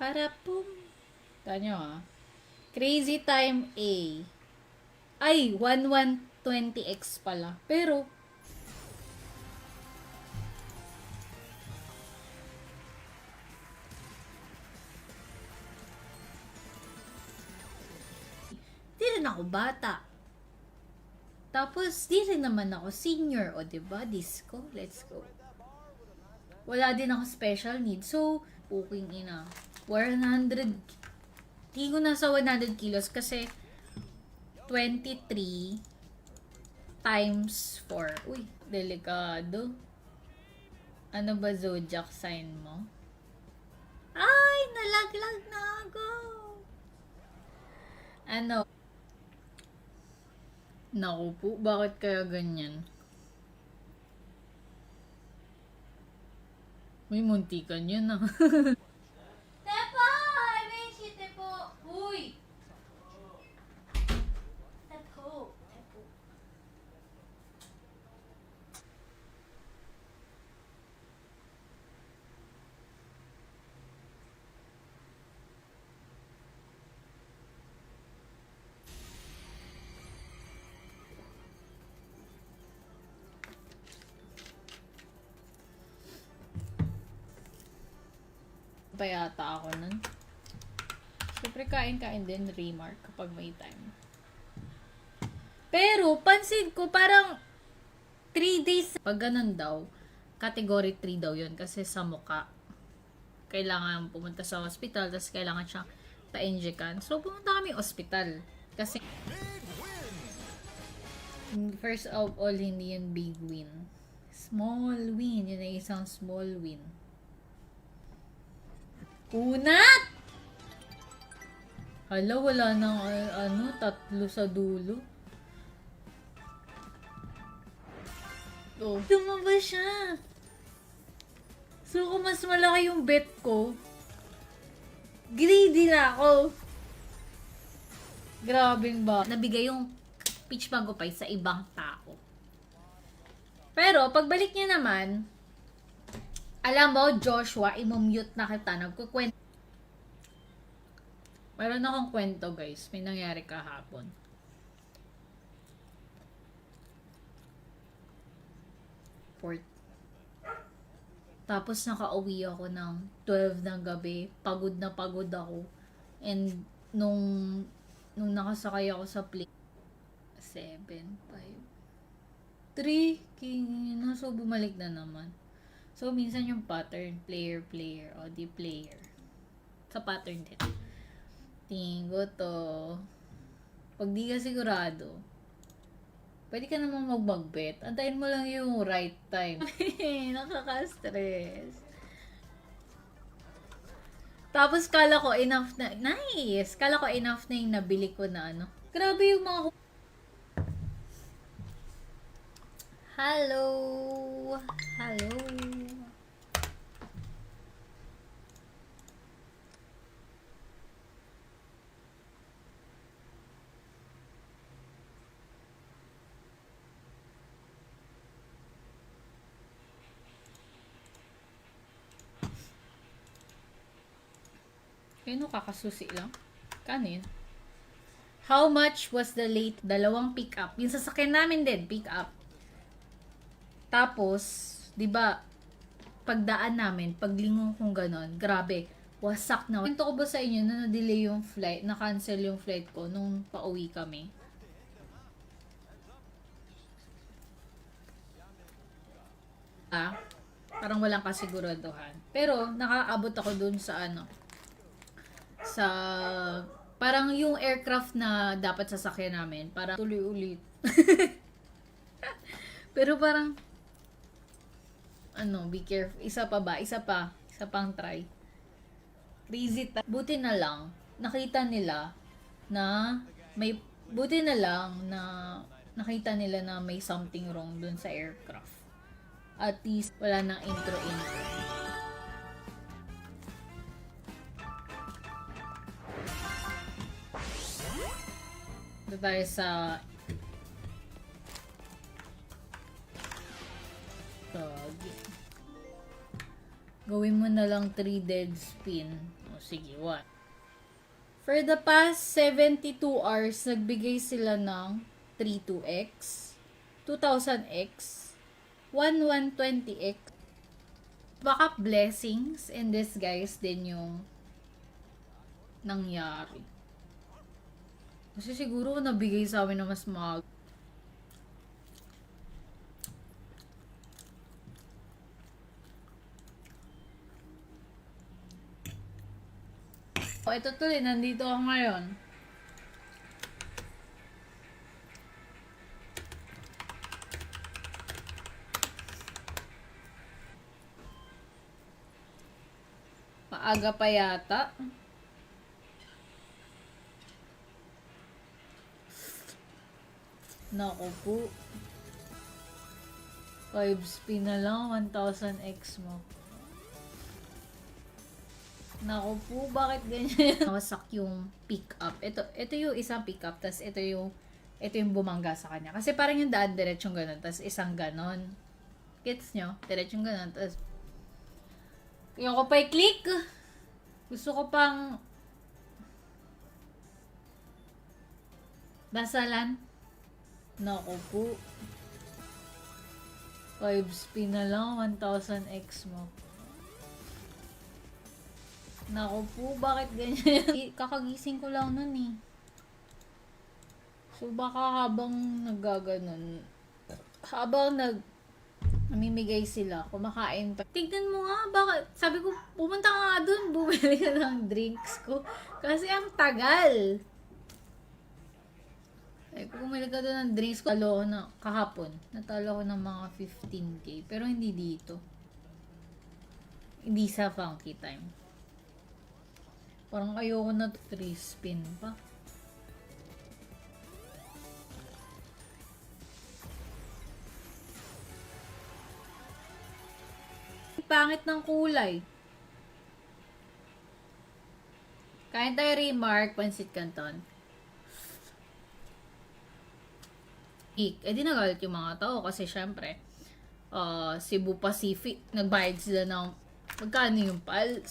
Para pum. Tanyo Crazy Time A. Ay, 1120x pala. Pero, di rin ako bata. Tapos, di rin naman ako senior. O, diba? Disco. Let's go. Wala din ako special needs. So, puking ina. 100. Di ko nasa 100 kilos kasi 23 times 4. Uy, delikado. Ano ba zodiac sign mo? Ay, nalaglag na ako. Ano? Naku po, bakit kaya ganyan? May muntikan yun ah. Tepo! I miss you, Tepo! Uy! Tepo! Tepo. Pa yata ako nun. Siyempre kain-kain din, remark kapag may time. Pero, pansin ko, parang 3 days. Pag ganun daw, category 3 daw yun kasi sa muka. Kailangan pumunta sa hospital, tapos kailangan siyang pa-injekan. So, pumunta kami hospital. Kasi, first of all, hindi yun big win. Small win. Yun ay isang small win. Unat! Hala, wala nang tatlo sa dulo. Oh, lumabas siya. So, kung mas malaki yung bet ko, greedy na ako. Grabing ba? Nabigay yung peach mango pie sa ibang tao. Pero, pagbalik niya naman, alam mo, Joshua, imumute na kita. Nagkukwento. Meron akong kwento, guys. May nangyari kahapon. Port. Tapos nakauwi ako ng 12 ng gabi. Pagod na pagod ako. And nung nakasakay ako sa plane, 7, 5, 3, king na. So, bumalik na naman. So, minsan yung pattern, player, o di player. Sa pattern din. Tinggo to. Pag di ka sigurado, pwede ka namang mag-bet. Antayin mo lang yung right time. Nakaka-stress. Tapos kala ko enough na, nice! Kala ko enough na yung nabili ko na ano. Grabe yung mga Hello! Hello! Ayun, kakasusi lang. Kanin. How much was the late? Dalawang pick up. Yung sasakyan namin din, pick up. Tapos, 'di ba, pagdaan namin, paglingon kong ganon, grabe, wasak na. Kwento ko ba sa inyo na na-delay yung flight, na-cancel yung flight ko nung pauwi kami? Parang walang kasiguraduhan. Pero, nakaabot ako dun sa sa, parang yung aircraft na dapat sasakyan namin, parang tuloy ulit. Pero parang, be careful. Isa pang try. Crazy buti na lang, nakita nila na may, buti na lang na nakita nila na may something wrong dun sa aircraft. At least, wala nang intro. Ito tayo sa gawin mo na lang 3 dead spin. O, sige, what? For the past 72 hours, nagbigay sila ng 32x, 2000x, 1120x. Baka blessings in disguise din yung nangyari. Kasi siguro nabigay sa amin na mas mag... Oh, ito tuloy, nandito ako ngayon. Maaga pa yata. Naku po. 5 spin na lang, 1000x mo. Naku po, bakit ganyan? Nawasak yung pick up. Ito yung isang pick up, tas ito yung bumangga sa kanya. Kasi parang yung daan diretsong ganun, tas isang ganon. Gets nyo? Diretsong ganun, tas yung ko pa i-click. Gusto ko pang dasalan. Naku po. 5 spin na lang, 1000x mo. Naku po, bakit ganyan? Kakagising ko lang nun eh. So baka habang naggaganon, habang namimigay sila, kumakain pa. Tignan mo nga, bakit? Sabi ko, pumunta ka nga dun, bumili ka ng drinks ko. Kasi ang tagal. Ay, kung bumili ka dun ng drinks ko, natalo ko na, kahapon, natalo ko ng mga 15k. Pero hindi dito. Hindi sa funky time. Parang ayoko na 3 spin pa. Pangit ng kulay. Kain tayo remark, pansit canton. Eh di nagalit yung mga tao kasi syempre, Cebu Pacific, nagbayad sila ng, magkano yung pal?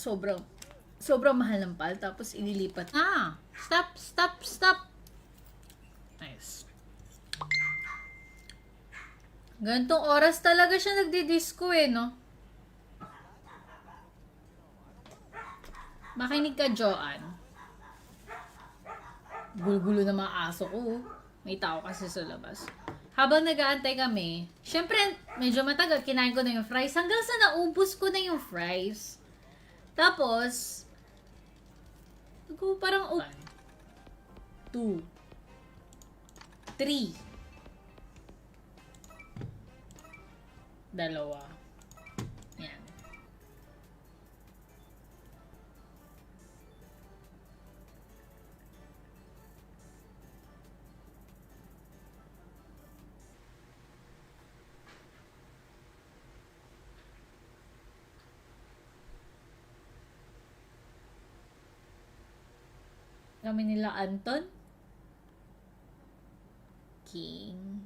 Sobrang mahal ng pal, tapos ililipat. Stop. Nice. Gantong oras talaga siya nagdi-disco eh, no? Makinig ka, Joanne. Gulo-gulo na mga aso ko. May tao kasi sa labas. Habang nag-aantay kami, syempre, medyo matagal, kinain ko na yung fries. Hanggang sa naubos ko na yung fries. Tapos, parang 1, 2, 3. 2. Yan. Kami nila Anton. King.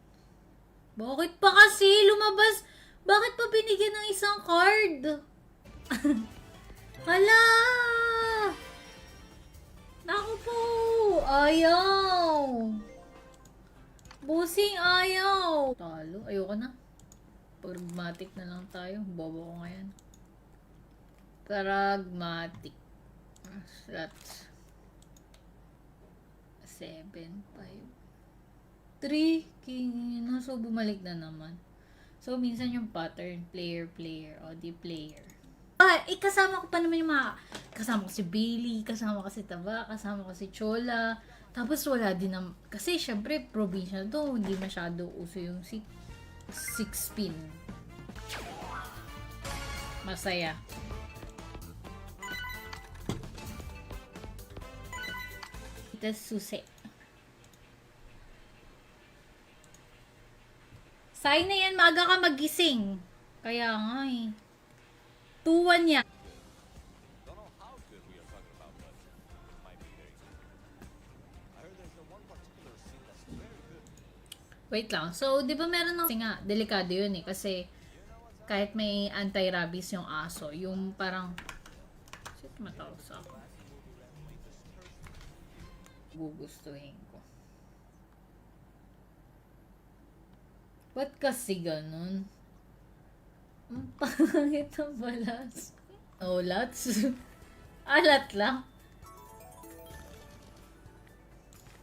Bakit pa kasi lumabas? Bakit pa binigyan ng isang card? Hala! Naku po! Ayaw! Busing ayaw! Talo. Ayoko na. Pragmatic na lang tayo. Bobo ko ngayon. Pragmatic. Slots. 7, 5, 3, king, no, so bumalik na naman. So, minsan yung pattern, player, o di player. Kasama ko pa naman yung mga, kasama ko si Bailey, kasama ko si Taba, kasama ko si Chola, tapos wala din na, kasi syempre, probinsya to, hindi masyado uso yung 6 spin. Masaya. Susi. Sign na yan, maaga ka magising. Kaya nga eh. 2-1 yan. Wait lang. So, di ba meron ng... Kasi nga, delikado yun eh. Kasi, kahit may anti-rabies yung aso, yung parang... Shit, matawag sa ako. gugustuhin ko. Ba't kasi ganun? Ang pangit ang balas. Oh, lots. Alat lang.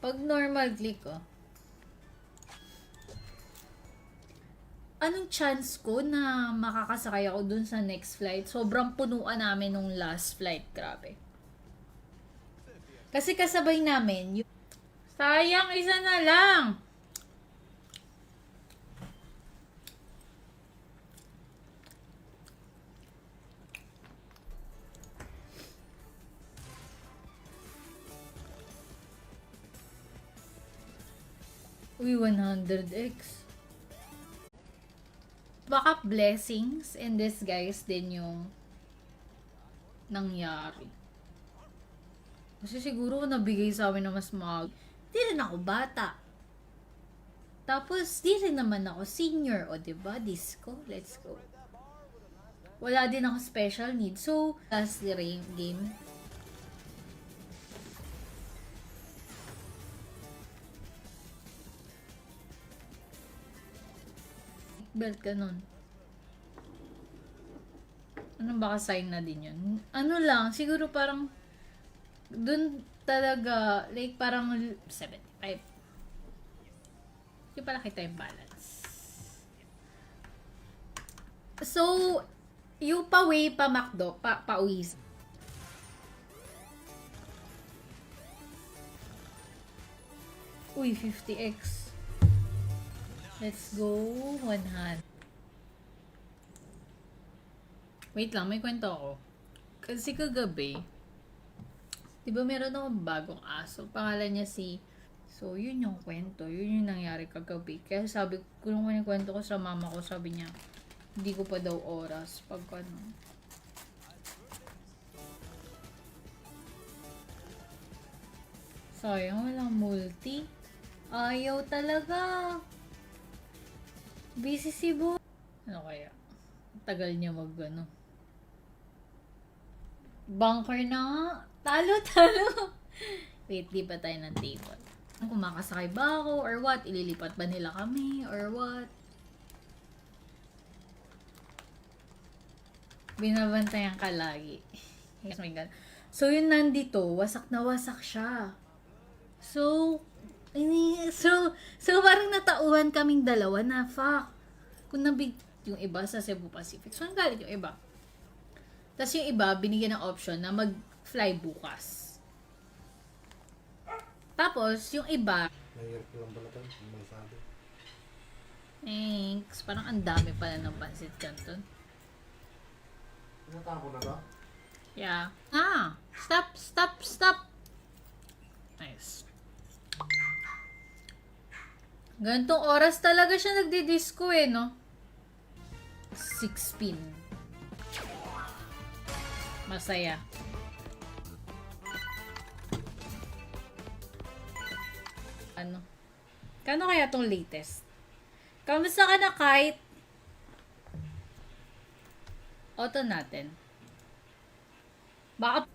Pag normal click ko, anong chance ko na makakasakay ako dun sa next flight? Sobrang punuan namin nung last flight. Grabe. Kasi kasabay namin, sayang, isa na lang. Uy, 100x. Baka blessings in disguise din yung nangyari. Kasi siguro nabigay sa amin na mas di rin ako bata. Tapos, di rin naman ako senior. O, diba? Disco. Let's go. Wala din ako special need. So, last game. Belt ka nun. Ano baka sign na din yun? Ano lang, siguro parang dun talaga, like parang 75. Hindi pala kita yung balance. So, yung pa-way pa McDo, pa-uwi. Uy, 50x. Let's go. 100. Wait lang, may kwento ako. Kasi kagabi, di ba meron akong bagong aso? Pangalan niya si... So, yun yung kwento. Yun yung nangyari kagabi. Kaya sabi ko, nung kwento ko sa mama ko, sabi niya, hindi ko pa daw oras. Pag ano. Sayang, walang multi. Ayaw talaga. Busy si Bo. Ano kaya? Tagal niya ano. Bunker na nga. Talo. Wait, di pa tayo ng table. Kung makasakay ba ako or what? Ililipat ba nila kami or what? Binabantayan ka lagi. Yes, my God. So, yun nandito, wasak na wasak siya. So, parang natauhan kaming dalawa na, fuck. Kung nabig yung iba sa Cebu Pacific. So, galit yung iba. Tapos yung iba, binigyan ng option na mag-fly bukas. Tapos, yung iba, Nahirap ko lang pala ito, may sabi. thanks. Parang ang dami pala ng Pansit Canton. Pinatapo na to? Yeah. Stop. Nice. Gantong oras talaga siya nagdi-disco no? 6 pin. Masaya. Ano? Kano kaya tong latest? Kamusta ka na kahit auto natin? Baka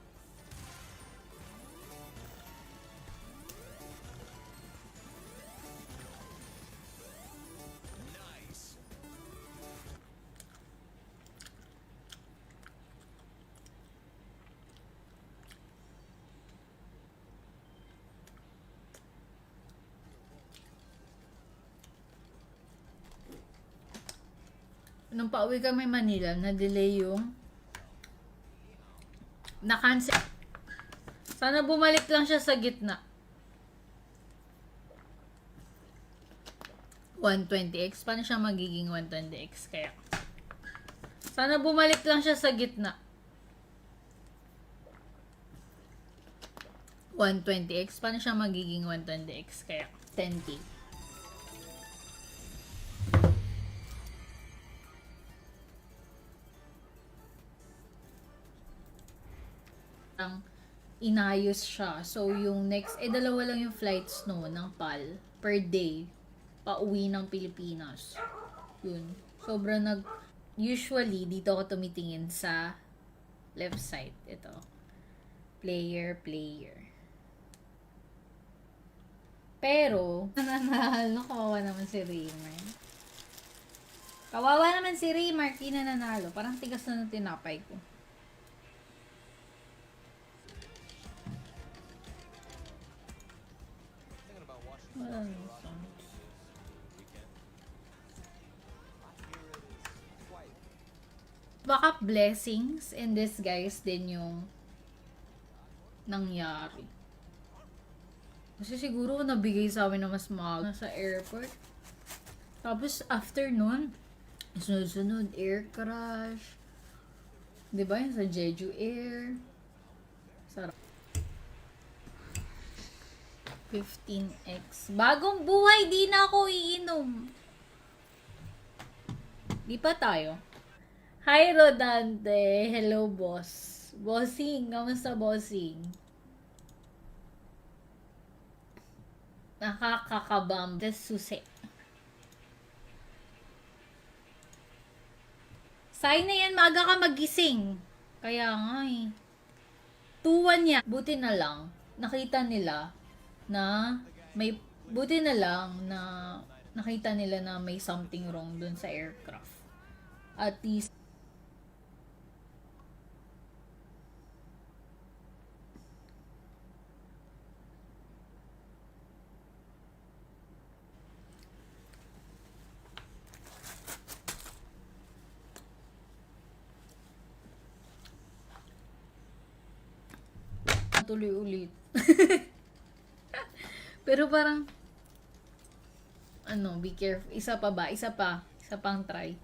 nung pauwi kami Manila, na-delay yung na-cancel. Sana bumalik lang siya sa gitna. 120x. Paano siya magiging 120x? Kaya sana bumalik lang siya sa gitna. 120x. Paano siya magiging 120x? Kaya 10k. Ang inayos siya. So, yung next, dalawa lang yung flights ng PAL per day pauwi ng Pilipinas. Yun. Usually, dito ako tumitingin sa left side. Ito. Player. Pero, nananalo, kawawa naman si Raymar. Kawawa naman si Raymar, nananalo. Parang tigas na ng tinapay ko. Wala na sounds. Baka blessings in disguise din yung nangyari. Kasi siguro nabigay sa amin na mas maaga sa airport. Tapos after nun, sunod-sunod, air crash. Diba yun sa Jeju Air? Sarap. 15x. Bagong buhay, di na ako iinom. Di pa tayo. Hi, Rodante. Hello, boss. Bossing. Kamusta, bossing? Nakakakabam. Susi. Sign na yan, maaga ka magising. Kaya nga eh. 2-1 niya. Buti na lang, nakita nila na may, buti na lang na nakita nila na may something wrong dun sa aircraft. At least, tuloy ulit. Pero parang, be careful. Isa pa ba? Isa pang try.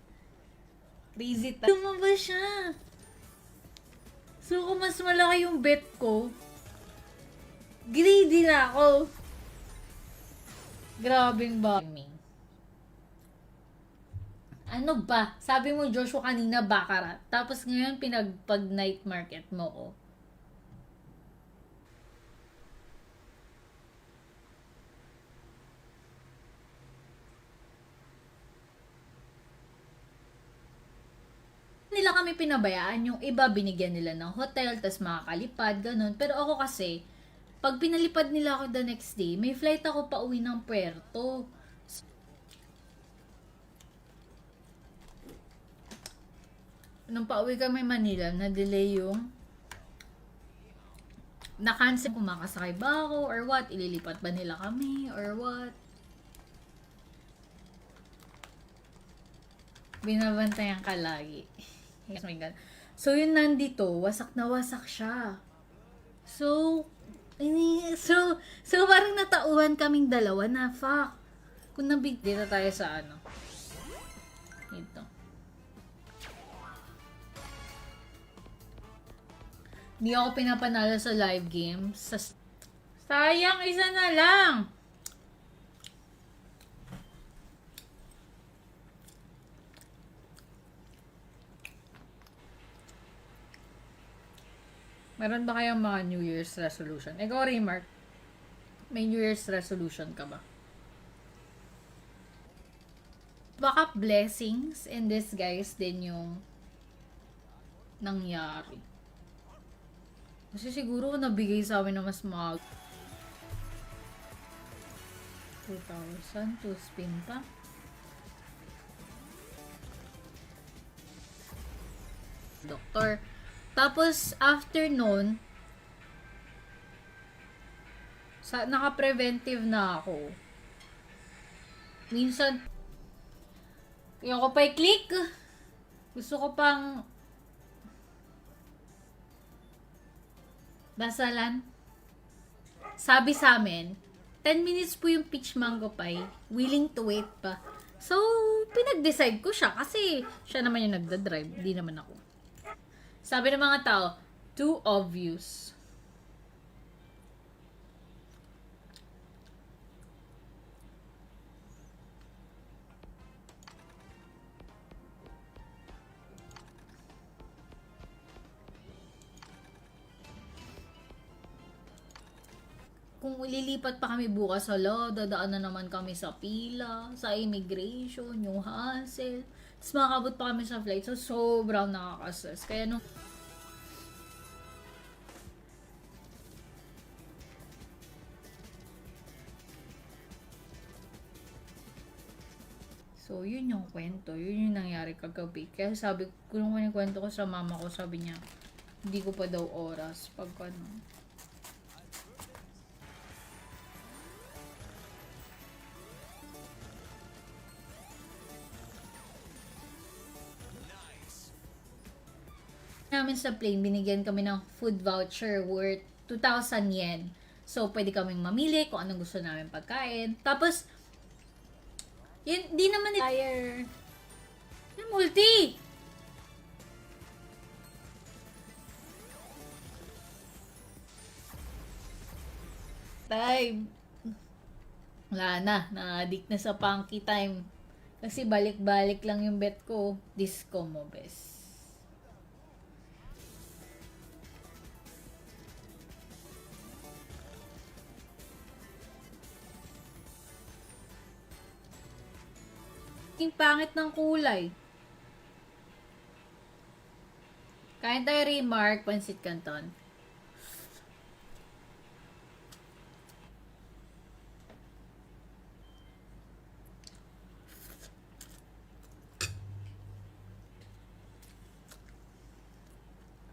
Crazy time. Tumaba siya. So, kung mas malaki yung bet ko, greedy na ako. Grabing ba? Ano ba? Sabi mo, Joshua, kanina baccarat. Tapos ngayon, pag night market mo, oh. Nila kami pinabayaan, yung iba binigyan nila ng hotel, tas makakalipad, ganun. Pero ako kasi, pag pinalipad nila ako the next day, may flight ako pa uwi ng Puerto. Nung pauwi kami Manila, na-delay yung na-cancel kung makasakay ba ako or what, ililipat ba nila kami or what. Binabantayan ka lagi. Oh my God. So, yun nandito, wasak na wasak siya. So, parang natauhan kaming dalawa na, fuck. Kung dito tayo sa ano. Ito. Hindi ako pinapanalo sa live games. Sayang, isa na lang. Meron ba kayong mga New Year's resolution? Ikaw, Remark, may New Year's resolution ka ba? Baka blessings in disguise din yung nangyari. Kasi siguro nabigay sa amin na mas maaga. 2,000 to spin pa. Doktor. Tapos, after nun, naka-preventive na ako. Minsan, ayoko pa i-click. Gusto ko pang dasalan. Sabi sa amin, 10 minutes po yung peach mango pie. Willing to wait pa. So, pinag-decide ko siya kasi siya naman yung nagda-drive. Di naman ako. Sabi ng mga tao, too obvious. Kung lilipat pa kami bukas, dadaan na naman kami sa pila, sa immigration, yung hassle. Tapos makakabot pa kami sa flight. So, sobrang nakakastress. Kaya nung So, yun yung kwento. Yun yung nangyari kagabi. Kaya sabi ko, nung kwento ko sa mama ko, sabi niya, hindi ko pa daw oras pag ano. Namin sa plane, binigyan kami ng food voucher worth 2,000 yen. So, pwede kaming mamili kung anong gusto namin pagkain. Tapos, yun, di naman higher. Yung multi! Time. Wala na. Na-addict na sa punky time. Kasi balik-balik lang yung bet ko. Disco mo, bes. Yung pangit ng kulay. Kain tayo remark, pansit canton.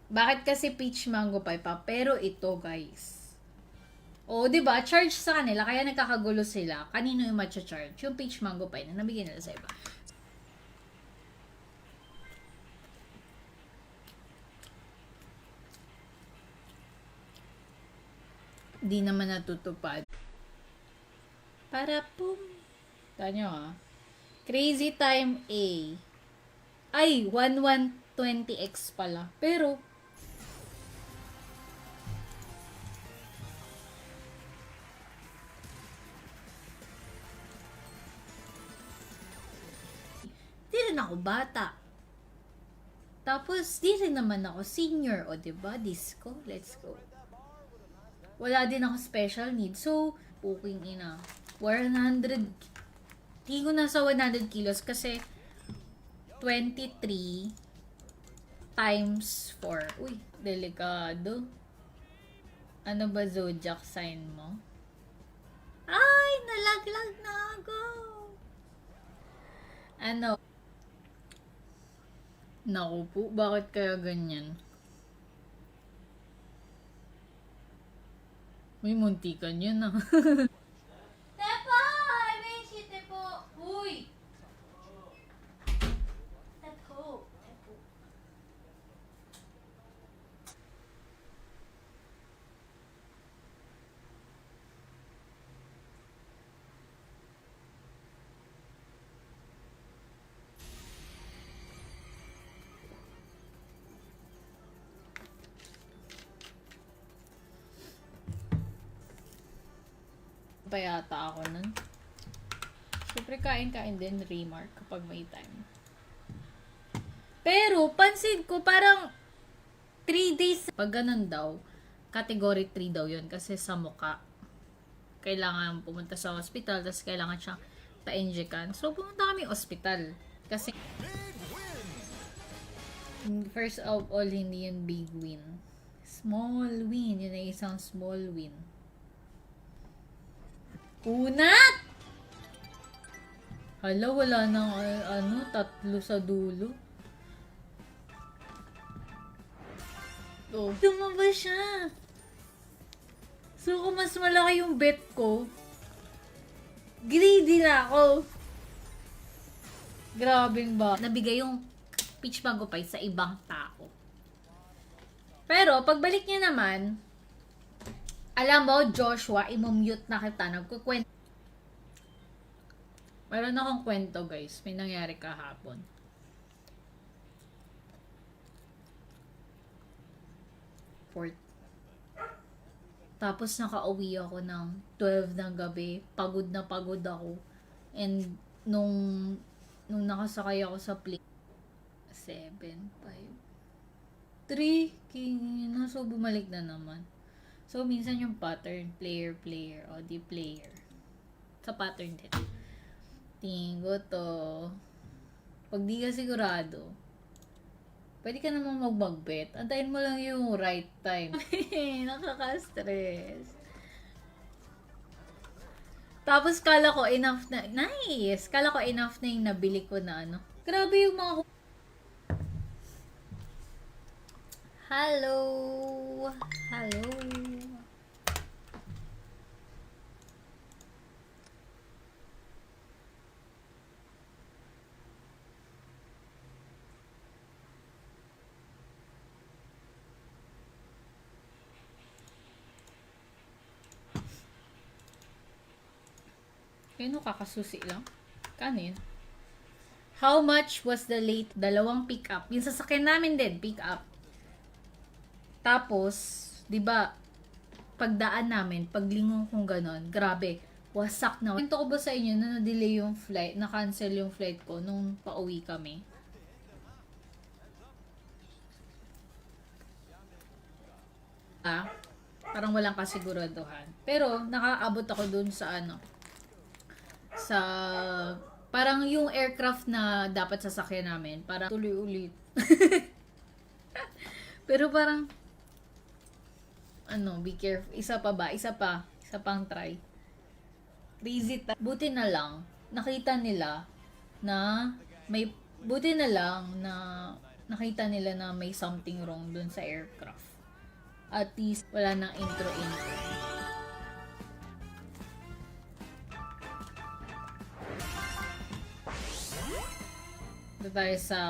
Bakit kasi peach mango pie pa? Pero ito, guys. O, di ba? Charge sa kanila, kaya nagkakagulo sila. Kanino yung matcha-charge? Yung peach mango pie na nabigyan nila sa iba. Di naman natutupad. Para pum. Tanyo ah. Crazy Time A. Ay, 1120X pala. Pero, di rin ako bata. Tapos, di rin naman ako senior. O, diba? Disco. Let's go. Wala din ako special need. So, puking ina. 100. Di ko nasa 100 kilos kasi 23 times 4. Uy, delikado. Ano ba zodiac sign mo? Ay, nalaglag na ako. Ano? Naku po, bakit kaya ganyan? May muntikan yun ah. Tepo! I mean, si Tepo! Uy! Tepo! Tepo. Pa yata ako nun. Siyempre kain-kain din remark kapag may time. Pero, pansin ko parang 3 days. Pag ganun daw, category 3 daw yun kasi sa muka. Kailangan pumunta sa hospital, tapos kailangan siyang pa-injekan. So, pumunta kami hospital. Kasi, first of all, hindi yun big win. Small win. Yun ay isang small win. Unat! Hala, wala nang tatlo sa dulo. Oh, tumaba siya. So, kung mas malaki yung bet ko, greedy na ako. Grabing ba? Nabigay yung peach mango pie sa ibang tao. Pero, pagbalik niya naman, alam mo, Joshua, imamute na kita. Nagkukwento. Meron akong kwento, guys. May nangyari kahapon. Tapos nakauwi ako ng 12 ng gabi. Pagod na pagod ako. And nung nakasakay ako sa plane, 7, 5, 3, so bumalik na naman. So, minsan yung pattern, player, o di player. Sa pattern din. Tingo to. Pag di ka sigurado, pwede ka namang mag-bet. Antayin mo lang yung right time. Nakaka-stress. Tapos kala ko enough na, nice! Kala ko enough na yung nabili ko na ano. Grabe yung mga, hello! Hello! Kaya kakasusi lang. Kano yun? How much was the late? Dalawang pick up. Yung sasakyan namin din, pick up. Tapos, di ba, pagdaan namin, paglingon kong ganon, grabe, wasak na. Kwento ko ba sa inyo na na-delay yung flight, na-cancel yung flight ko nung pauwi kami? Parang walang kasiguraduhan. Pero, nakaabot ako dun sa ano, sa parang yung aircraft na dapat sasakyan namin, parang tuloy ulit. Pero parang ano, be careful. Isa pang try. Crazy buti na lang nakita nila na may buti na lang na nakita nila na may something wrong dun sa aircraft. At least wala nang intro. Ito tayo sa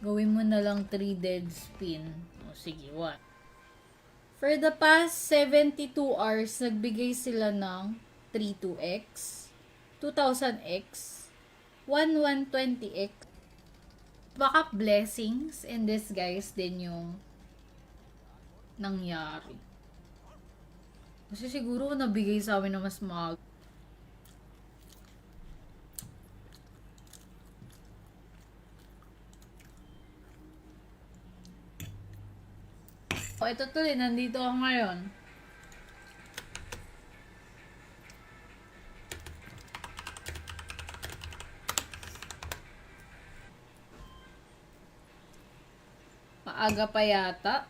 gawin mo na lang 3 dead spin. O sige, what? For the past 72 hours, nagbigay sila ng 32x, 2000x, 1120x. Baka blessings in disguise din yung nangyari. Kasi siguro nabigay sa amin na mas mag... O, ito tuloy. Nandito ako ngayon. Maaga pa yata.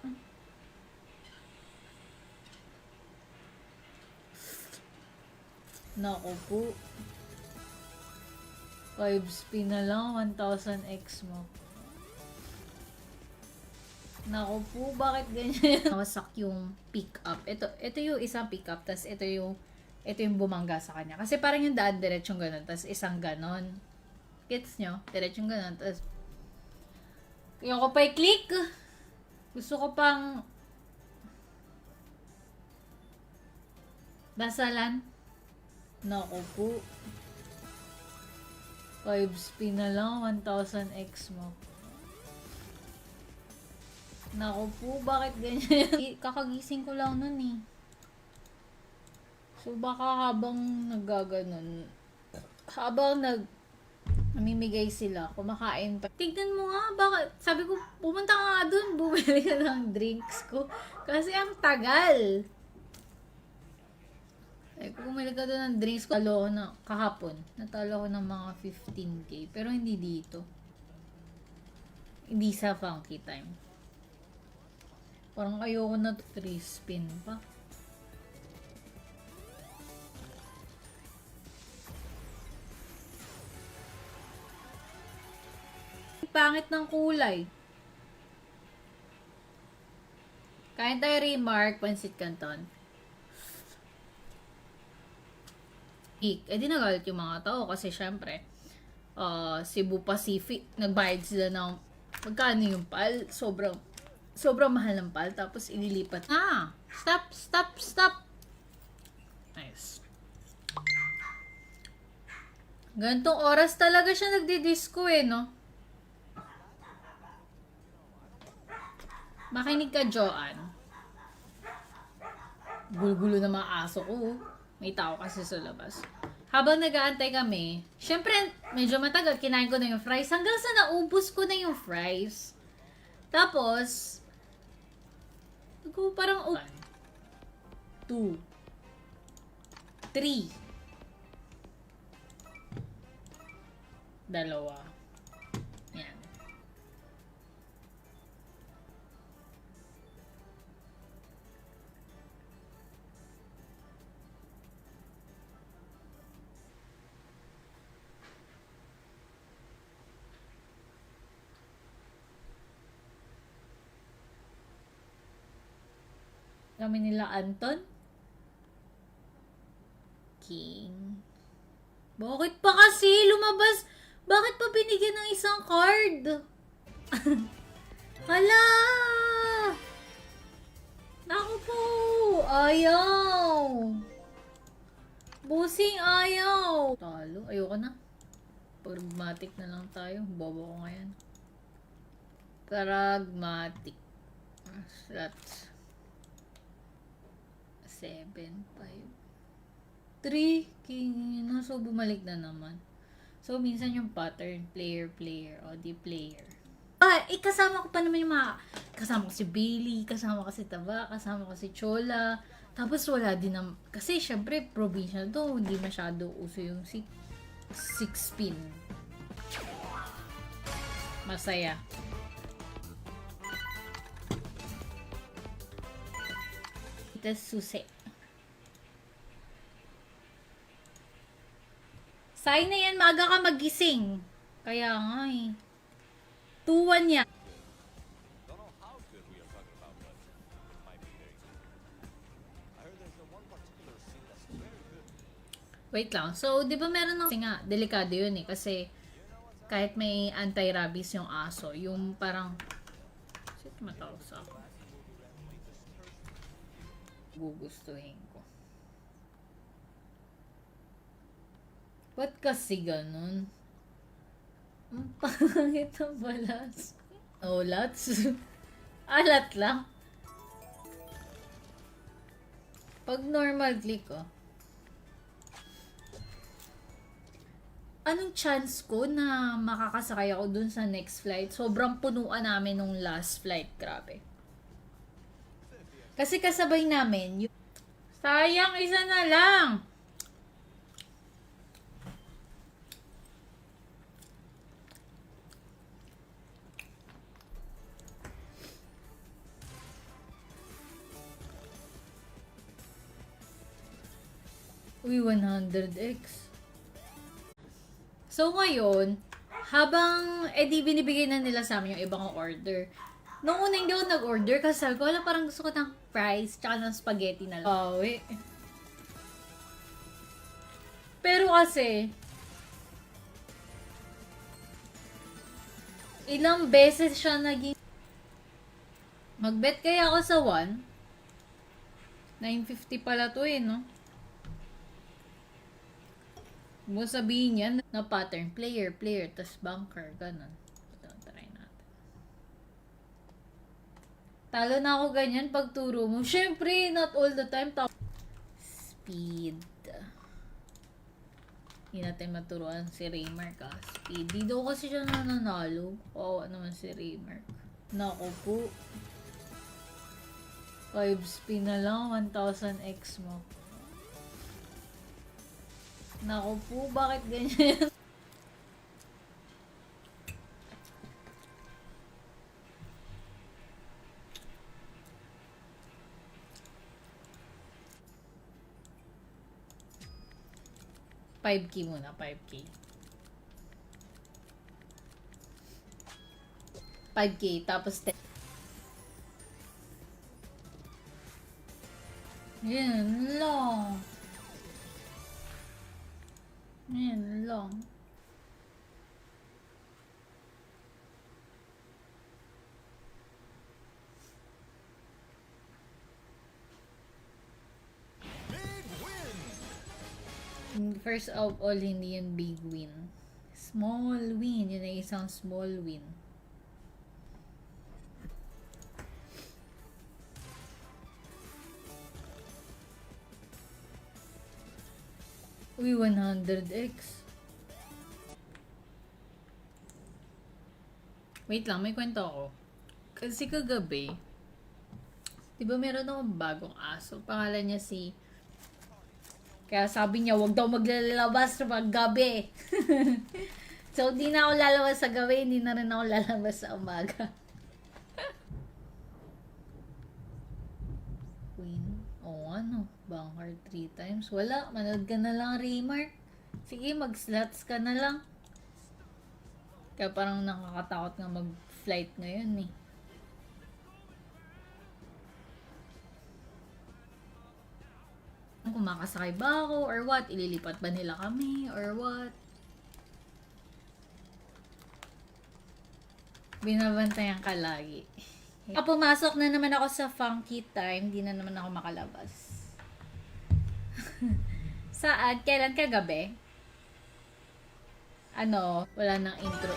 Naku po. 5 spin na lang, 1000x mo. Naku po, bakit ganyan? Nawasak yung pick up. Ito yung isang pick up, tas ito yung bumangga sa kanya. Kasi parang yung daan diretsong ganun, tas isang ganon. Gets nyo? Diretsong ganun, tas yung ko pa i-click. Gusto ko pang dasalan. Naku po. 5 spin na lang, 1000x mo. Naku po, bakit ganyan? Kakagising ko lang nun eh. So baka habang naggaganon, habang namimigay sila, kumakain pa. Tignan mo nga, bakit? Sabi ko, pumunta ka nga dun, bumili ka ng drinks ko. Kasi ang tagal. Kung bumili ka doon ng drinks ko, natalo ko na kahapon. Natalo ko ng mga 15k. Pero hindi dito. Hindi sa funky time. Parang ayoko na 3 spin pa. Pangit ng kulay. Kain tayo remark, Pansit Canton. Eh di nagalit yung mga tao kasi syempre Cebu Pacific nagbayad sila ng magkano yung PAL, sobrang mahal ng PAL, tapos inilipat. Stop. Nice. Gantong oras talaga siya nagdi-disco eh, no? Makinig ka, Joanne. Gulo-gulo na mga aso ko. May tao kasi sa labas. Habang nag-aantay kami, syempre, medyo matagal, kinain ko na yung fries. Hanggang sa naubos ko na yung fries. Tapos, parang 2, 3, 2. Yan. kami nila Anton. King. Bakit pa kasi lumabas? Bakit pa binigyan ng isang card? Hala! Naku po! Ayaw! Busing ayaw! Talo. Ayoko na. Pragmatic na lang tayo. Bobo ko ngayon. Pragmatic. Slots. 7, 5. 3. King. So, bumalik na naman. So, minsan yung pattern. Player. O, di player. Kasama ko pa naman yung mga... Kasama ko si Bailey, kasama ko si Taba, kasama ko si Chola. Tapos wala din na... Kasi, syempre, provincial to. Hindi masyado uso yung 6 pin. Masaya. Ito susi. Sign na yan, maaga ka magising. Kaya nga eh. 2-1 yan. Don't know how good we are talking about, but it might be very good. I heard there's the one particular scene that's very good. Wait lang. So, di ba meron ng... Kasi nga, delikado yun eh. Kasi, kahit may anti-rabies yung aso, yung parang... Shit, matawag sa ako. Gugustuhin ko. Ba't kasi ganun? Ang pangit ang balas. Oh, lots. Alat lang. Pag normal click, oh. Anong chance ko na makakasakay ako dun sa next flight? Sobrang punuan namin nung last flight. Grabe. Kasi kasabay namin, sayang, isa na lang. Uy, 100x. So, ngayon, habang, di binibigay na nila sa amin yung ibang order. Noong una, hindi ako nag-order kasi sabi ko, wala, parang gusto ko ng fries tsaka ng spaghetti na lang. Bawi. Pero kasi, ilang beses siya naging... Mag-bet kaya ako sa 1. 950 pala to eh, no? Mo sabihin yan na pattern, player, tas bunker, ganun. So, try natin. Talo na ako ganyan pag turo mo. Syempre, not all the time. Speed. Hindi natin maturuan si Raymark, ah. Speed. Di daw kasi siya nananalo. Oo, naman si Raymark. Naku po. 5 spin na lang, 1000x mo. Naku po, bakit ganyan? $5K muna, 5K. 5K, tapos 10. Yan lang. Yan lang. Big win! First of all, hindi yun big win. Small win. Yun ay isang small win. Uy, 100x. Wait lang, may kwento ako. Kasi kagabi, di ba meron akong bagong aso? Pangalan niya si... Kaya sabi niya, wag daw maglalabas pag gabi. So, di na ako lalabas sa gabi, hindi na rin ako lalabas sa umaga. Queen. Oo, ano? Bunker 3 times. Wala, manood ka na lang, Raymark. Sige, mag-slots ka na lang. Kaya parang nakakatakot nga mag-flight ngayon eh. kung makasakay ba ako or what, ililipat ba nila kami or what. Binabantayan ka lagi. Pumasok na naman ako sa funky time, di na naman ako makalabas. Saan? Kailan kagabi? Ano, wala nang intro.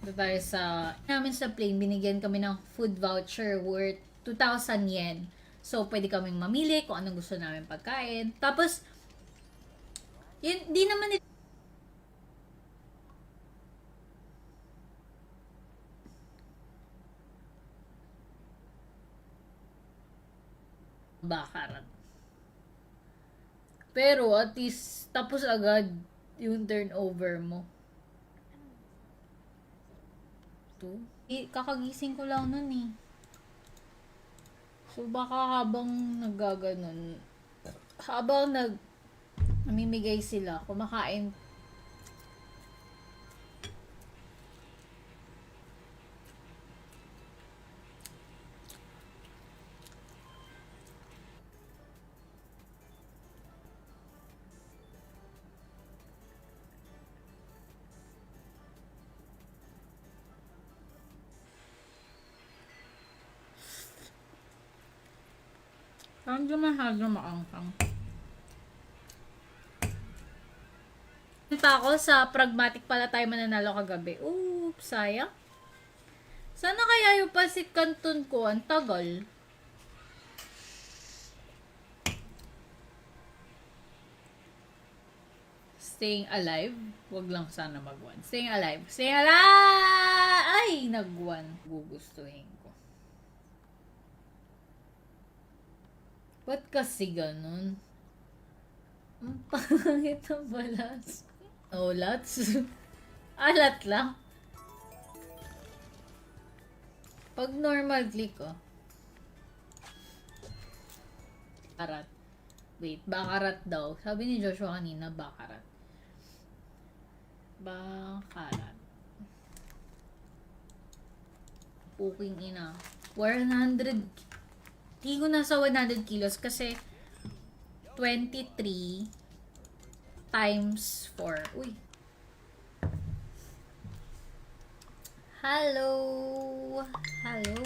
Ito tayo namin sa plane, binigyan kami ng food voucher worth 2,000 yen. So, pwede kaming mamili kung anong gusto namin pagkain. Tapos, yun, di naman bakarat. Pero, at least, tapos agad yung turnover mo. Kakagising ko lang nun eh. So, baka habang namimigay sila, kumakain. Parang di masyado maangkang. Pa ako sa pragmatic pala tayo mananalo kagabi. Oops, sayang. Sana kaya yung pasit canton ko, ang tagal. Staying alive. Wag lang sana mag-1. Staying alive. Staying alive! Ay, nag-1. Gugustuhin ko. Ba't kasi ganun? Ang pangit ang balas. Oh, lots. Alat lang. Pag normal click, oh. Bakarat. Wait, bakarat daw. Sabi ni Joshua kanina, bakarat. Bakarat. Puking ina. 100. Hindi ko nasa 100 kilos kasi 23 times 4. Uy. Hello. Hello.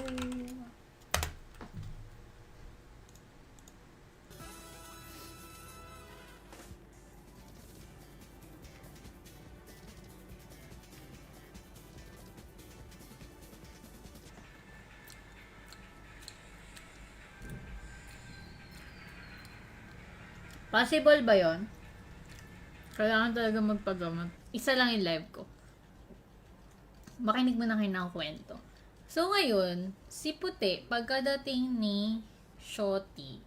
Possible ba yon? Kailangan talaga magpagamot. Isa lang yung live ko. Makinig mo na kayo ng kwento. So, ngayon, si Puti, pagkadating ni Shoti,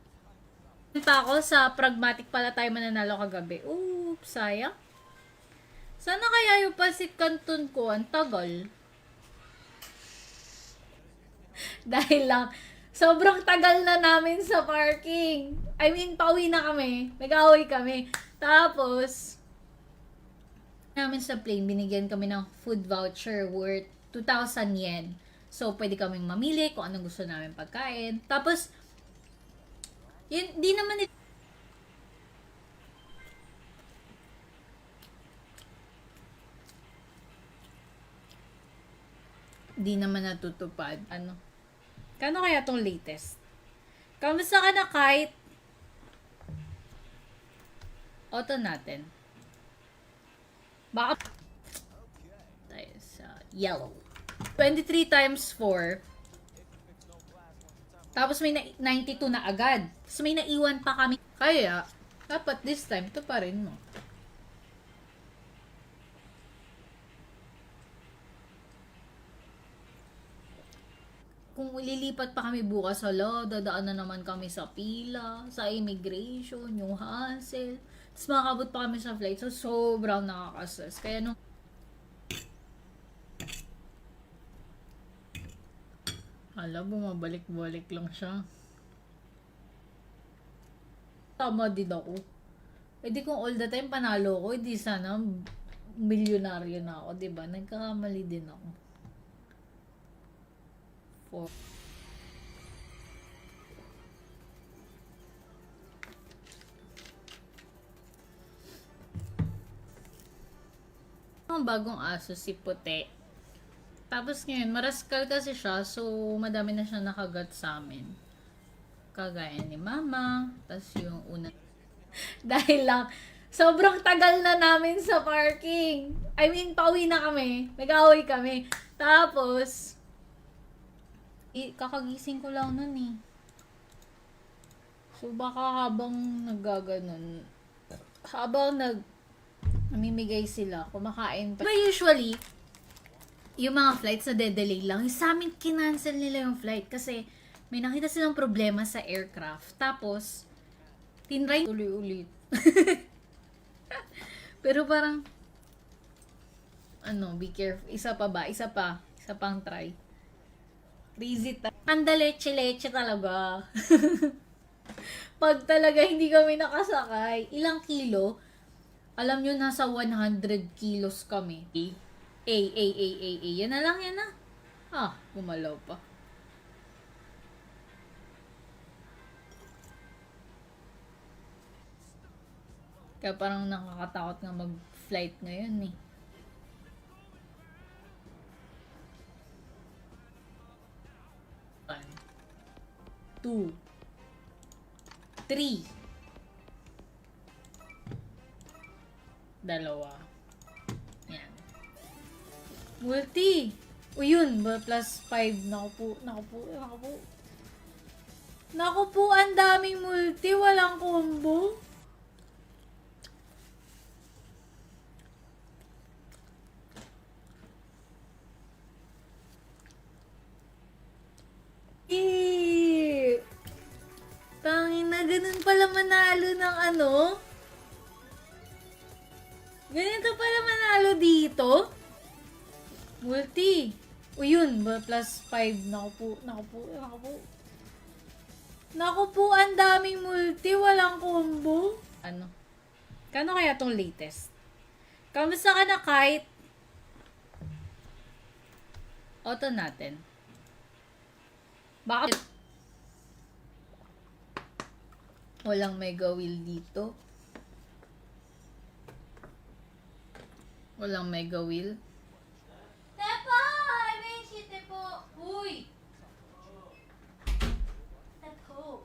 pa ako sa pragmatic pala tayo mananalo kagabi. Oops, sayang. Sana kaya yung pasit canton ko, ang tagal. Dahil lang, sobrang tagal na namin sa parking. I mean, pauwi na kami. Nag-away kami. Tapos, namin sa plane, binigyan kami ng food voucher worth 2,000 yen. So, pwede kaming mamili kung anong gusto namin pagkain. Tapos, yun, di naman di naman natutupad. Ano? Kano kaya tong latest? Kamusta ka na kahit auto natin? Baka tayo sa yellow. 23 times 4. Tapos may 92 na agad. Tapos may naiwan pa kami. Kaya, dapat this time, ito pa rin mo. Kung lilipat pa kami bukas, hala, dadaan na naman kami sa pila, sa immigration, yung hassle. Tapos makakabot pa kami sa flight. So, sobrang nakakastress. Kaya nung hala, bumabalik-balik lang siya. Tama din ako. E di kung all the time panalo ko, di sana milyonaryo na ako, diba? Nagkakamali din ako. 4. Ang bagong aso, si Puti. Tapos ngayon, maraskal kasi siya, so madami na siya nakagat sa amin. Kagaya ni Mama, tapos yung una. Dahil lang, sobrang tagal na namin sa parking. I mean, pauwi na kami. Nag-away kami. Tapos, kakagising ko lang nun eh. So, baka habang naggaganon, habang namimigay sila, kumakain pa. But usually, yung mga flights na de-delay lang, sa amin kinancel nila yung flight kasi may nakita silang problema sa aircraft. Tapos, tinry ulit. Pero parang, be careful. Isa pang try. Crazy Anda leche-leche talaga. Pag talaga hindi kami nakasakay, ilang kilo? Alam nyo, nasa 100 kilos kami. Yan na lang, yan na. Gumalaw pa. Kaya parang nakakatakot nga mag-flight ngayon eh. One, 2, 3. Dalawa. Yan. Multi. O yun, plus 5. Naku po, ang daming multi. Walang combo. Tangin na, ganun pala manalo ng ano? Ganito pala manalo dito? Multi. O yun, plus 5. Naku po, ang daming multi. Walang combo. Kano kaya tong latest? Kamusta ka na, Kite? Auto natin. Bakit? Walang mega wheel dito. Walang mega wheel. Tepo! I mean, si Tepo. Uy! Tepo.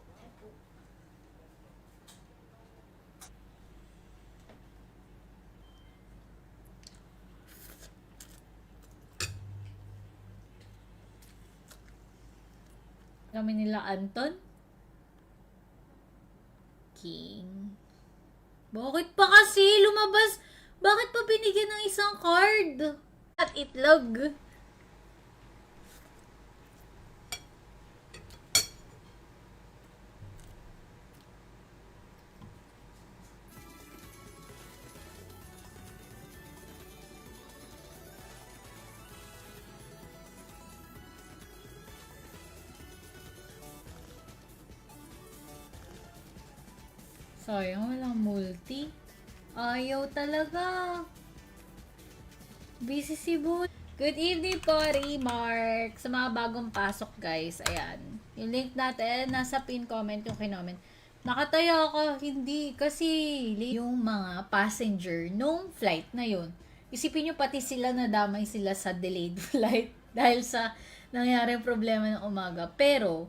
Kami nila Anton. King. Bakit pa kasi lumabas? Bakit pa binigyan ng isang card? At itlog. Sayang, walang multi. Ayaw talaga. Busy si Bull. Good evening po, Remark. Sa mga bagong pasok, guys. Ayan. Yung link natin, nasa pin comment yung kinoment. Nakataya ako, hindi. Kasi yung mga passenger nung flight na yun. Isipin nyo pati sila nadamay sila sa delayed flight. Dahil sa nangyaring problema ng umaga. Pero,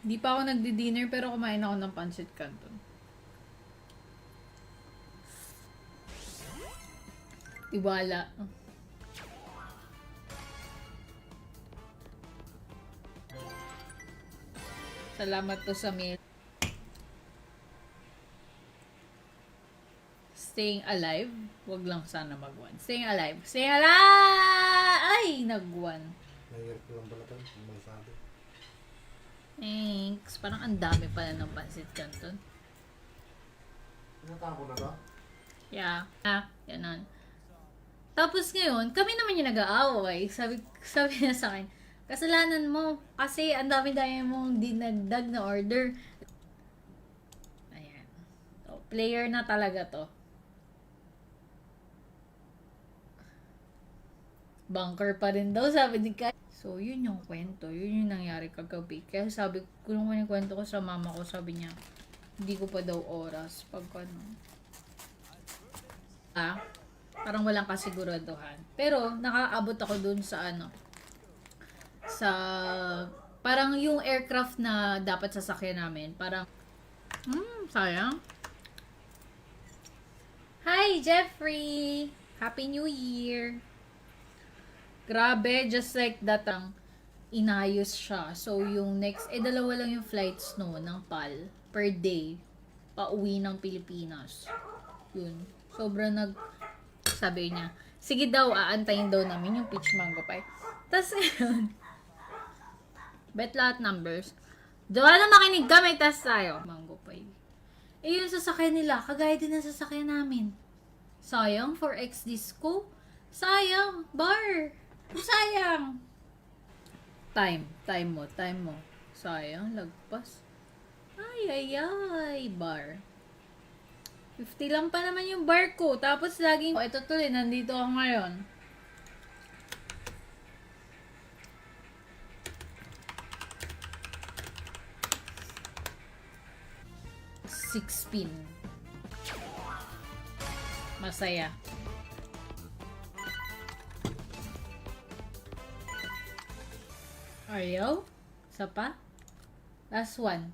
di pa ako nagdi-dinner pero kumain ako ng pancit canton. Iwala. Salamat po sa meal. Staying alive. Wag lang sana mag-one. Staying alive. Staying alive! Ay! Nag-one. Nahirap ko lang balatan. May sabi. Thanks. Parang ang dami pala ng pancit canton. Pinatako na ba? Yeah. Ganon. Tapos ngayon, kami naman yung nag-aaway. Sabi niya sa akin, kasalanan mo. Kasi ang dami-dami mong dinagdag na order. Ayan. So, player na talaga to. Bunker pa rin daw, sabi ni Kai. So, yun yung kwento. Yun yung nangyari kagabi. Kaya sabi ko, nung kwento ko sa mama ko, sabi niya, hindi ko pa daw oras. Pag ano. Parang walang kasiguraduhan. Pero, nakaabot ako dun sa ano, sa, parang yung aircraft na dapat sasakyan namin. Parang, sayang. Hi, Jeffrey! Happy New Year! Grabe, just like that, inayos siya. So, yung next, dalawa lang yung flights no, ng PAL per day, pauwi ng Pilipinas. Yun. Sobrang sabi niya, sige daw, aantayin daw namin yung peach mango pie. Tapos, ngayon, bet lahat numbers. Diba na makinig ka, may test tayo. Mango pie. Yung sasakyan nila, kagaya din ng sasakyan namin. Sayang, 4X disco. Sayang, bar. Sayang. Time mo. Sayang, lagpas. Ay, bar. 50 lang pa naman yung bar ko. Tapos laging, ito tuloy, nandito ako ngayon. Six pin. Masaya. Ayaw? Isa pa? Last one.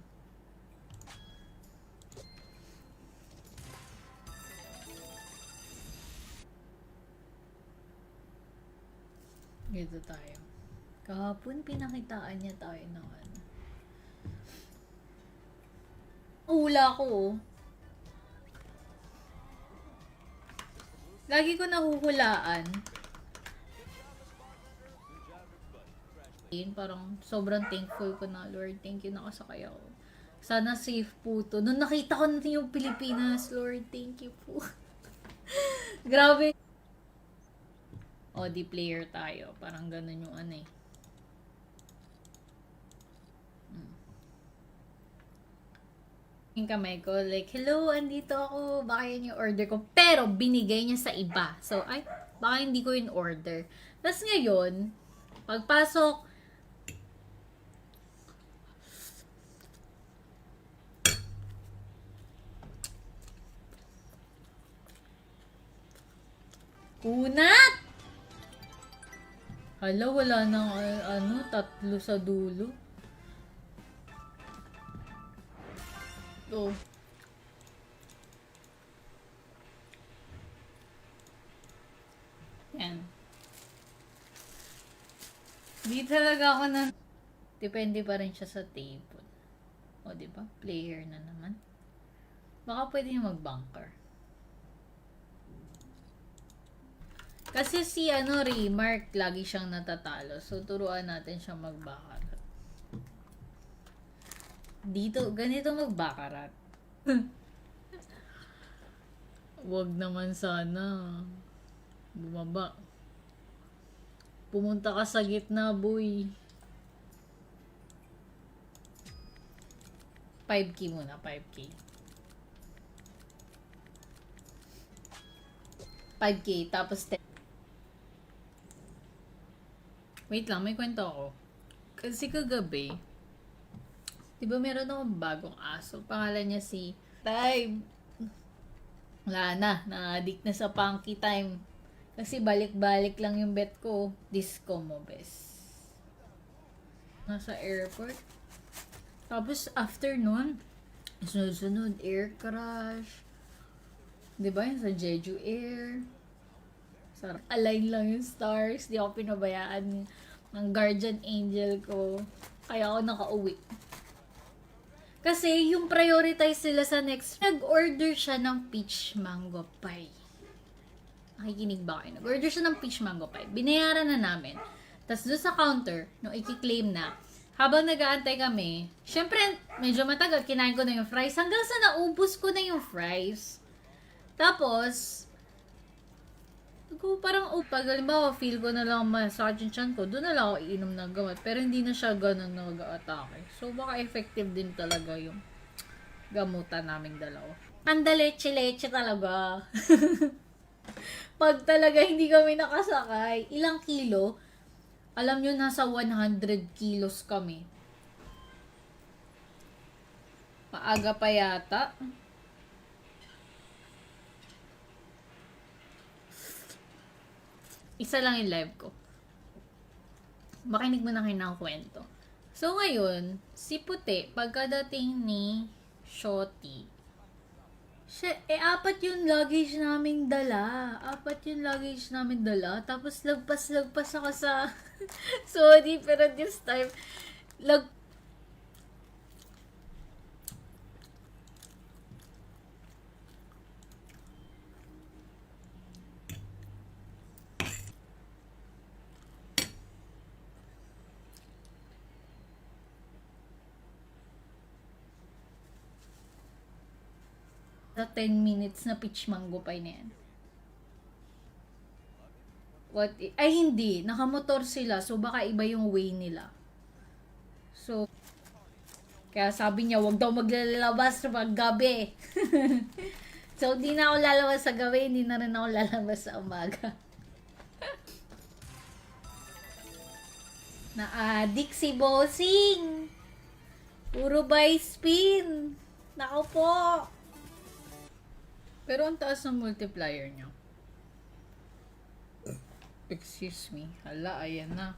Dito tayo. Kahapon pinakitaan niya tayo ng ano. Hula ko oh. Lagi ko nahuhulaan. Parang sobrang thankful ko na, Lord, thank you, nakasakay ako. Sana safe po to. Nung nakita ko na yung Pilipinas, Lord, thank you po. Grabe. Di player tayo. Parang ganun yung ano eh. Yung kamay ko, like, hello, andito ako. Baka yun yung order ko. Pero, binigay niya sa iba. So, baka hindi ko yung order. Tapos ngayon, pagpasok, kunat! Hala, wala nang tatlo sa dulo. Oh. Yan. Di talaga ako na... Depende pa rin siya sa table. O, diba? Player na naman. Baka pwede yung mag-bunker. Kasi si Remark, lagi siyang natatalo. So, turuan natin siyang mag-bakarat. Dito, ganito mag-bakarat. Wag naman sana. Bumaba. Pumunta ka sa gitna, boy. 5K muna, 5K. 5K, tapos 10. Wait lang, may kwento ako. Kasi kagabi, di ba meron akong bagong aso? Pangalan niya si Time. Wala na-addict na sa Punky Time. Kasi balik-balik lang yung bet ko. Disco mo, bes. Nasa airport. Tapos after nun, sunod-sunod, air crash. Di ba yung sa Jeju Air? Sarap. Align lang yung stars. Di ako pinabayaan ng guardian angel ko. Kaya ako nakauwi. Kasi yung prioritize sila sa next, nag-order siya ng peach mango pie. Nakikinig ba kayo? Nag-order siya ng peach mango pie. Binayaran na namin. Tapos doon sa counter, nung i-claim na, habang nag-aantay kami, syempre, medyo matagal, kinain ko na yung fries. Hanggang sa naubos ko na yung fries. Tapos, parang pag halimbawa, feel ko na lang masakit yung tiyan ko, doon na lang ako iinom ng gamot. Pero hindi na siya ganun nag-atake. So, baka effective din talaga yung gamutan naming dalawa. Ang leche-leche talaga. Pag talaga hindi kami nakasakay, ilang kilo? Alam nyo, nasa 100 kilos kami. Maaga pa yata. Isa lang yung live ko. Makinig mo na kayo ng kwento. So, ngayon, si Puti, pagkadating ni Shotty, apat yung luggage namin dala. Apat yung luggage namin dala. Tapos, lagpas-lagpas ako sa sorry, pero this time, sa 10 minutes na peach mango pie na yan. Ay, hindi. Nakamotor sila. So, baka iba yung way nila. So, kaya sabi niya, wag daw maglalabas pag gabi. So, hindi na ako lalabas sa gabi. Hindi na rin ako lalabas sa umaga. Na-addict si Bossing. Puro buy spin. Nako po. Pero ang taas ng multiplier niyo. Excuse me. Hala, ayan na.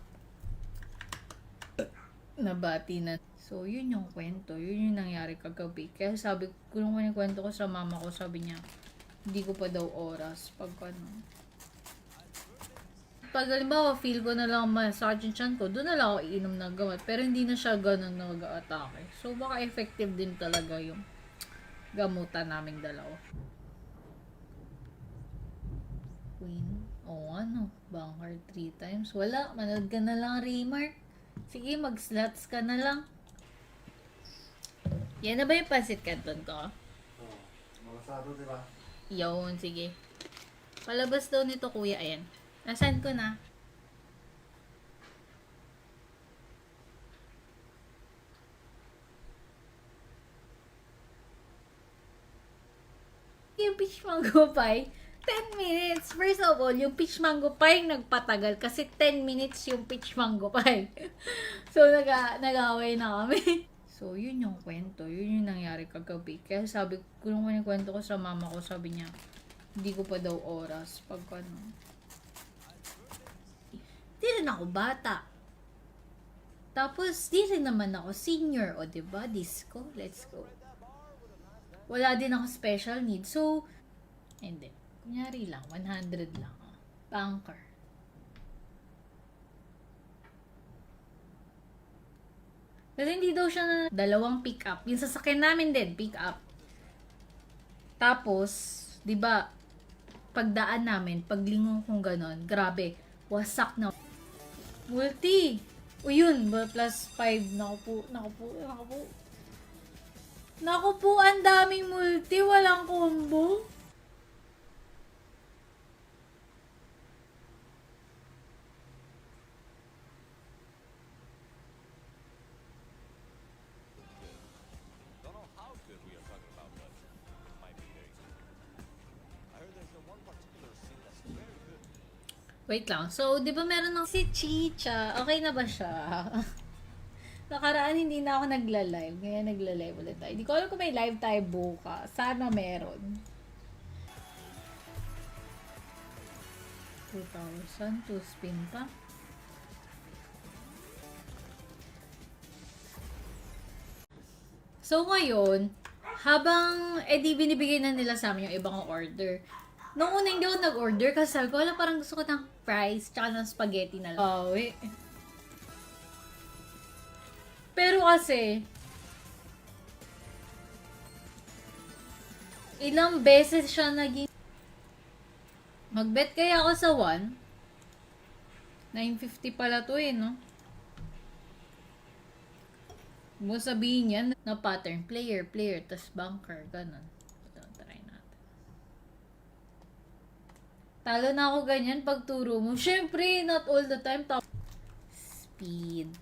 Nabati na. So, yun yung kwento. Yun yung nangyari kagabi. Kaya sabi ko, nung kwento ko sa mama ko, sabi niya, hindi ko pa daw oras. Pag ano. Pag halimbawa, feel ko na lang masakit yung tiyan ko, doon na lang ako iinom ng gamot. Pero hindi na siya ganun nag-atake. So, baka effective din talaga yung gamutan naming dalawa. Queen. Oo, ano? Banker 3 times. Wala. Manood ka na lang, Remark. Sige, mag-slots ka na lang. Yan na ba yung pancit canton ko? Oo. Malasado, di ba? Yun, sige. Palabas daw nito, kuya. Ayan. Nasaan ko na? Yung peach mango pie, 10 minutes. First of all, yung peach mango pie nagpatagal kasi 10 minutes yung peach mango pie. So, nag-away na kami. So, yun yung kwento. Yun yung nangyari kagabi. Kaya sabi ko, nung kwento ko sa mama ko, sabi niya, hindi ko pa daw oras. Pag ano. Di rin ako bata. Tapos, di rin naman ako senior. O, diba? Disco. Let's go. Wala din ako special need. So, hindi. Kunyari lang. 100 lang. Banker. Kasi hindi daw siya na dalawang pick up. Yung sasakyan namin din, pick up. Tapos, di ba, pagdaan namin, paglingon kong ganon, grabe, wasak na. Multi! O yun, plus 5. Naku po. Naku po, ang daming multi. Walang combo. Don't know how good we are talking about, but it might be very good. I heard there's one particular scene that's very good. Wait lang. So, di ba meron ng si Chicha? Okay na ba siya? Nakaraan hindi na ako nagla-live. Ngayon nagla-live ulit tayo. Hindi ko alam kung may live tayo bukas. Sana meron. 2,000. 2 spin pa. So, ngayon, habang, di binibigay na nila sa amin yung ibang order. Nung una hindi ako nag-order kasi sabi ko, wala, parang gusto ko ng fries tsaka ng spaghetti na lang. Pero kasi, ilang beses siya naging mag-bet kaya ako sa 1. 950 pala to no? Mo sabihin niya na pattern, player, tas banker, ganun. So, try natin. Talo na ako ganyan pag turo mo. Syempre, not all the time. Speed.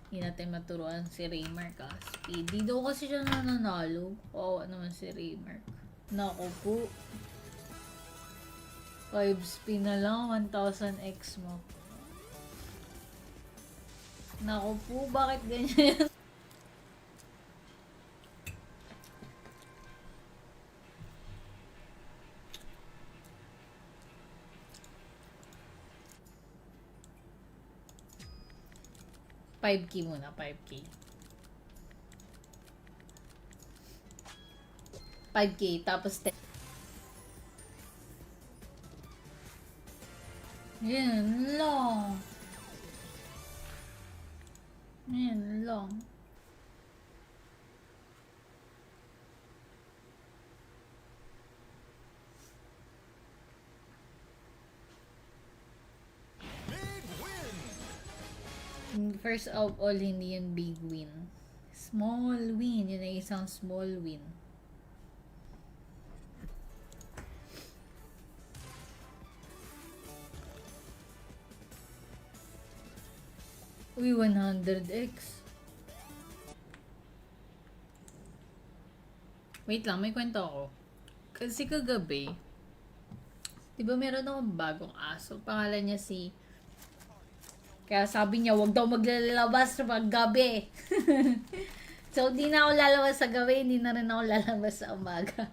Hindi natin maturuan si Raymark Speed. Di daw kasi siya nananalo. Oo naman si Raymark. Naku po. 5 spin na lang, 1,000x mo. Naku po, bakit ganyan? $5K muna, 5K. 5K, tapos 10. Yan lang. Yan lang. Big win! First of all, hindi yun big win. Small win. Yun ay isang small win. Uy, 100x. Wait lang, may kwento ako. Kasi kagabi, di ba meron akong bagong aso? Pangalan niya si... Kaya sabi niya, wag daw maglalabas pag gabi. So, di na ako lalabas sa gabi, hindi na rin ako lalabas sa umaga.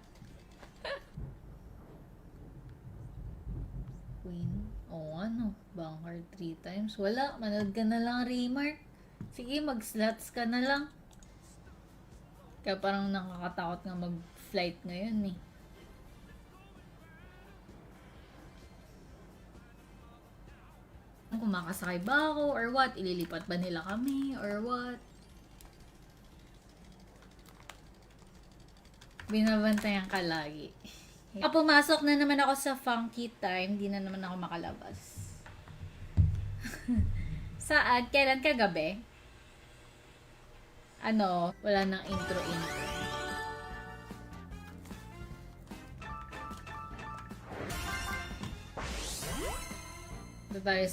Queen. Oo, ano? Bankard 3 times. Wala, manood ka na lang, Remark. Sige, mag-slots ka na lang. Kaya parang nakakatakot nga mag-flight ngayon eh. Kung makasakay ba ako or what? Ililipat ba nila kami or what? Binabantayan ka lagi. Pumasok na naman ako sa funky time. Di na naman ako makalabas. Saan? Kailan kagabi? Ano? Wala nang intro. Ito tayo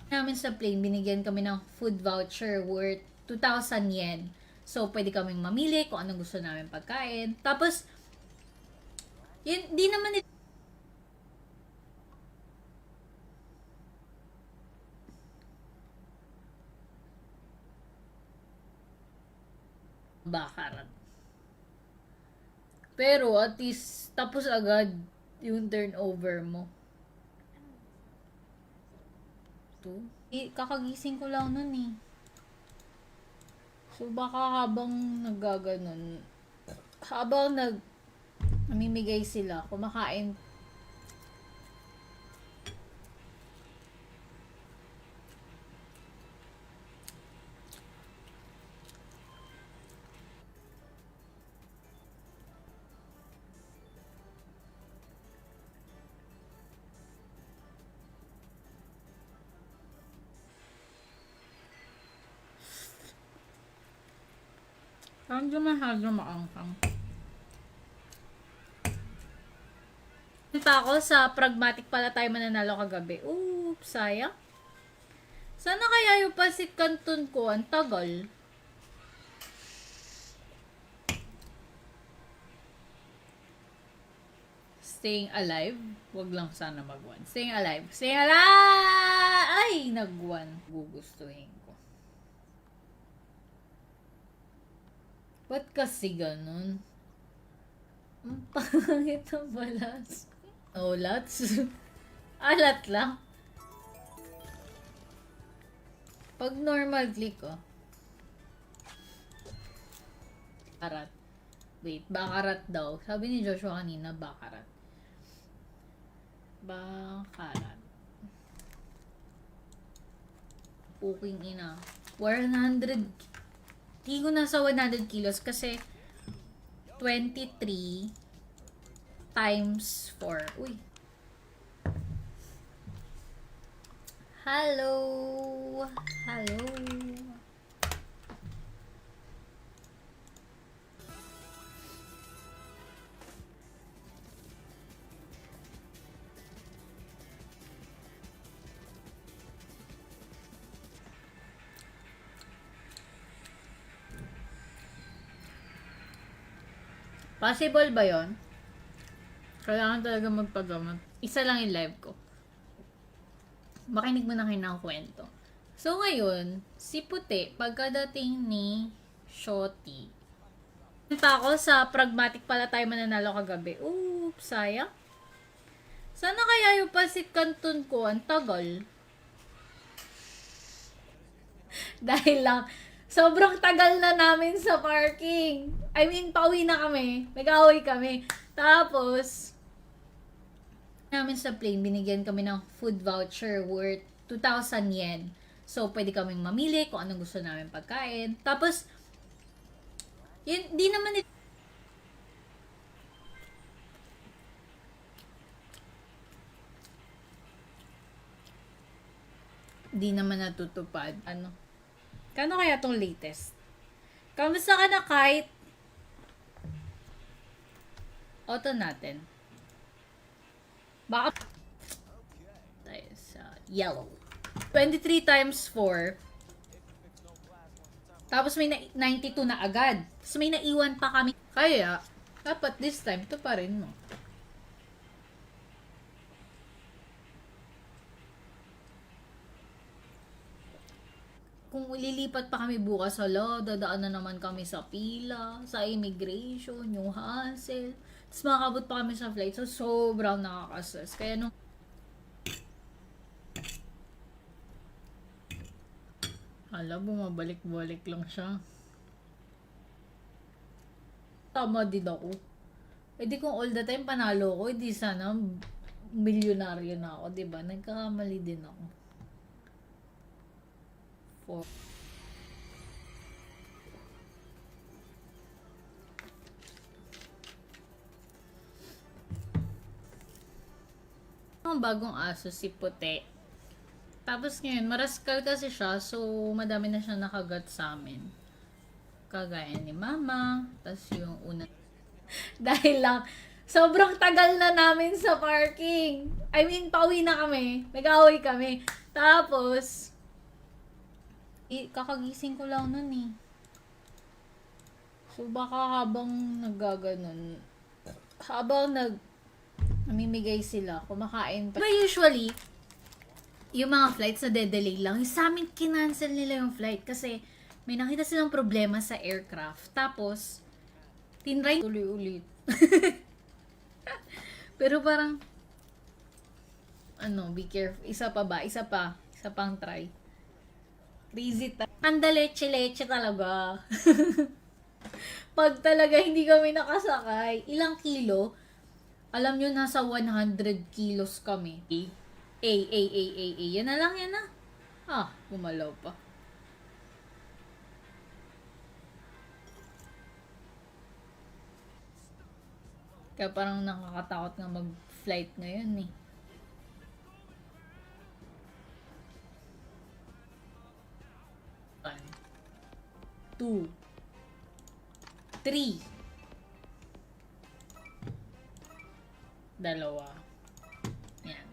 namin sa plane, binigyan kami ng food voucher worth 2,000 yen. So, pwede kaming mamili kung anong gusto namin pagkain. Tapos, yun, di naman bakarat. Pero, at least, tapos agad yung turnover mo. Kakagising ko lang nun eh. So, baka habang namimigay sila, kumakain. Parang di masyado maangkang. Punta ako sa Pragmatic pala tayo mananalo kagabi. Oops, sayang. Sana kaya yung pasit canton ko, ang tagal. Staying alive. Wag lang sana mag-1. Staying alive. Staying alive! Ay, nag-1. Gugustuhin ko. Ba't kasi ganun? Ang pangit ang balas. Oh, lots. Alat lang. Pag normal click, oh. Bakarat. Wait, bakarat daw. Sabi ni Joshua kanina, bakarat. Bakarat. Puking ina. 100. Di ko nasa 100 kilos kasi 23 times 4. Uy. Hello. Hello. Possible ba yon? Kailangan talaga magpagamot. Isa lang yung live ko. Makinig mo na kayo ng kwento. So, ngayon, si Puti, pagkadating ni Shoti, pa ako sa pragmatic pala tayo mananalo kagabi. Oops, sayang. Sana kaya yung pasit canton ko, ang tagal. Dahil lang, sobrang tagal na namin sa parking. I mean, pauwi na kami. Nag-away kami. Tapos, namin sa plane, binigyan kami ng food voucher worth 2,000 yen. So, pwede kaming mamili kung anong gusto namin pagkain. Tapos, yun, di naman di naman natutupad. Ano? Kano kaya tong latest? Kamusta ka na kahit auto natin? Baka tayo sa yellow. 23 times 4. Tapos may 92 na agad. Tapos may naiwan pa kami. Kaya, dapat this time, ito pa rin mo. Kung lilipat pa kami bukas, hala, dadaan na naman kami sa pila, sa immigration, yung hassle. Tapos makakabot pa kami sa flight. So, sobrang nakakastress. Kaya nung hala, bumabalik-balik lang siya. Tama din ako. Eh di kung all the time panalo ko, di sana milyonaryo na ako, di ba? Nagkakamali din ako. 4. Ang bagong aso si Puti. Tapos ngayon, maraskal kasi siya, so madami na siya nakagat sa amin. Kagaya ni Mama, tapos yung una. Dahil lang, sobrang tagal na namin sa parking. I mean, pauwi na kami. Nag-away kami. Tapos, kakagising ko lang nun eh. So, baka habang naggaganon, habang namimigay sila, kumakain pa. But usually, yung mga flights na delay lang, sa amin kinancel nila yung flight kasi may nakita silang problema sa aircraft. Tapos, tinry tuloy ulit. Pero parang, be careful. Isa pang try. Crazy Anda leche-leche talaga. Pag talaga hindi kami nakasakay, ilang kilo? Alam nyo, nasa 100 kilos kami. Yan na lang, yan na. Gumalaw pa. Kaya parang nakakatakot nga mag-flight ngayon eh. One, 2, 3. Dalawa. Yan.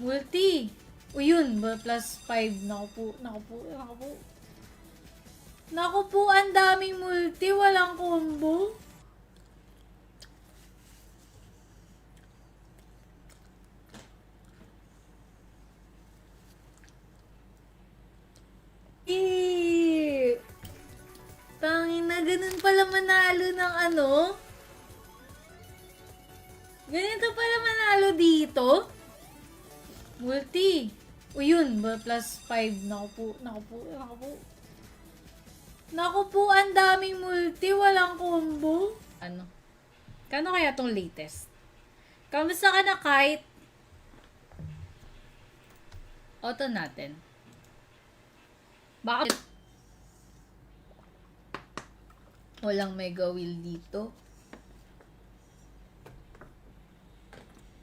Multi. O yun, plus 5. Naku po, ang daming multi. Walang combo. Tangin na, ganun pala manalo ng ano? Ganito pala manalo dito? Multi. O yun, plus 5. Naku po, ang daming multi. Walang combo. Ano? Kano kaya tong latest? Kamusta ka na kahit auto natin? Bakit walang mega wheel dito?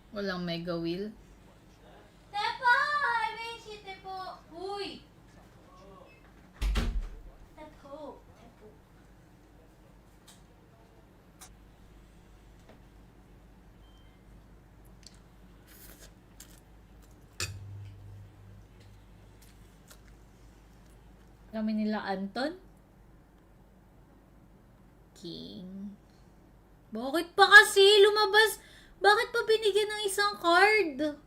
Walang mega wheel? Tepo! I mean, si Tepo! Uy! Tepo! Kami nila Anton? King. Bakit pa kasi lumabas? Bakit pa binigyan ng isang card?